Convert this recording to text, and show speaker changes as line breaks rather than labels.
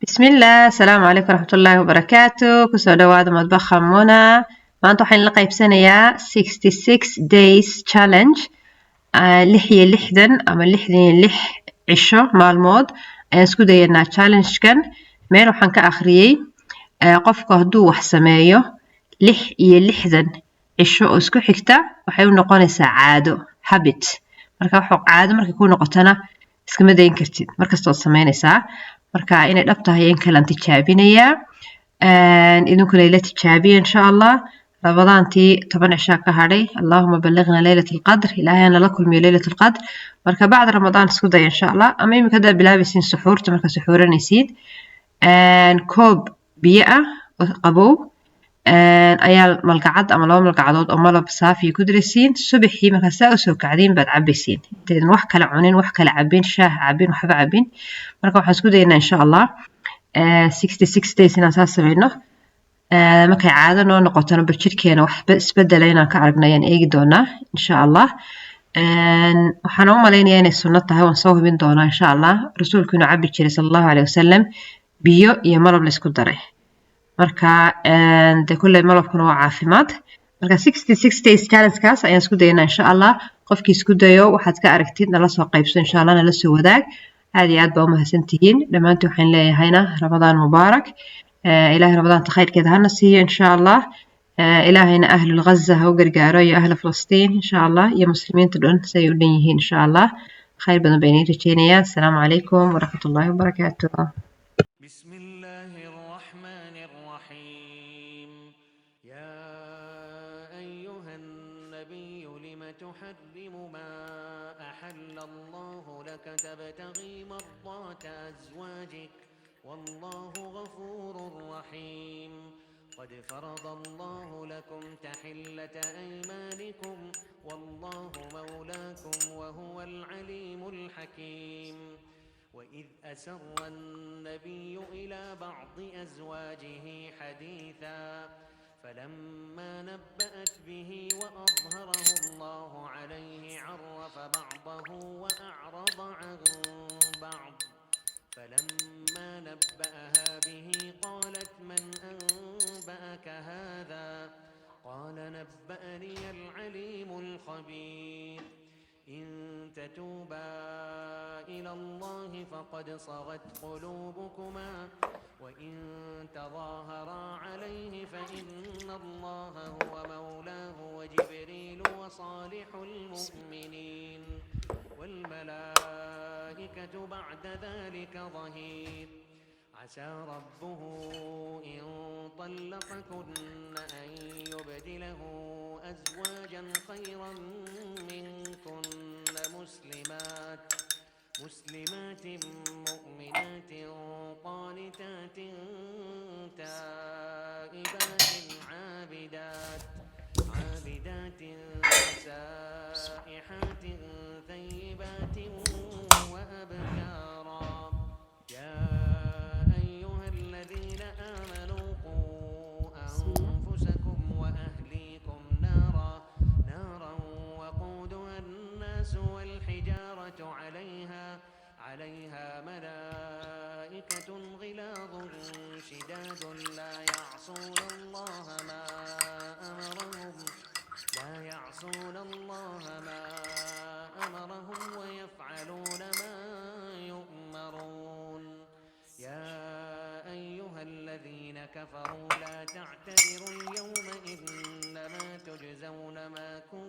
بسم الله السلام عليكم ورحمة الله وبركاته كسو دواada madbaxa Muna maanta waxaan la qaybsanayaa 66 days challenge 66 ama 66 cisho maalmood ayaan isku dayanaa challenge-kan meel waxaan ka akhriyay qofku hadduu wax sameeyo 66 cisho oo isku xigta waxay u noqonaysaa caado habit marka wax caado markay ku noqotana iskama dayn kartid markasta oo sameynaysaa marka inay dhab tahay in kala tijaabinayaa idinkuna ila tijaabiya insha Allah rabadaantii 10 cisho ka hadhay Allahumma ballighna laylatul qadr ilaahayna la kulmiyo laylatul qadr marka bacda ramadaan isku day insha Allah ama imika hada bilaabaysiin suxuurta marka suxuuranaysid koob biyo ah qabow ayaa malqacad ama laba malqacadood oo malab saafi ku diraysiin subaxii marka saa u soo kacdeen baad cabaysiin intaydin wax kala cunin wax kala cabin shaah cabin waxba cabin marka waxaan isku daynaa insha Allah 66 days inaan saa sameeyno markay caado noo noqotona jirkeena wax isbedelay inaan ka aragnay aan eegi doonaa insha Allah waxaan u maleynayaa inay sunno tahay waan soo hubin doonaa insha Allah rasuulku inuu cabi jiray sallallahu alayhi wasallam biyo iyo malab la isku daray marka de kullay malabkuna waa caafimaad marka 66 days challenge kaas ayaan isku daynaa insha Allah qofkii isku dayo waxaad ka aragtid nala soo qaybso insha Allah nala soo wadaag aad iyo aad baa u mahadsantihiin dhamaantii waxaan leeyahayna ramadaan mubaarak ilaahay ramadaanta khayrkeeda hana siiyo insha Allah ilaahayna ahlul Gaza ha u gargaaro iyo ahla Falastiin insha Allah iyo muslimiinta dhan say u dhan yihiin insha Allah khayr badan baan idin rajeynayaa assalaamu calaykum waraxmatullaahi wabarakaatuh
تحرم ما أحل الله لك تبتغي مرضات أزواجك والله غفور رحيم قد فرض الله لكم تحلة أيمانكم والله مولاكم وهو العليم الحكيم وإذ أسر النبي إلى بعض أزواجه حديثا فلما نبأت به وأظهره الله عليه عرف بعضه وأعرض عن بعض فلما نبأها به قالت من أنبأك هذا قال نبأني العليم الخبير إن تتوبا إلى الله فقد صغت قلوبكما وإن تظاهرا عليه فإن الله هو مولاه وجبريل وصالح المؤمنين والملائكة بعد ذلك ظهير عسى ربه إن طلقكن أن يبدله أزواجا خيرا منكن مسلمات مؤمنات قانتات تائبات عابدات سائحات ثيبات وأبكارا يا أيها الذين آمنوا قوا أنفسكم وأهليكم نارا وقودها الناس والحجارة عليها ملائكة غلاظ شداد لا يعصون الله ما أمرهم ويفعلون ما يؤمرون يا أيها الذين كفروا لا تعتذروا اليوم إنما تجزون ما كنتم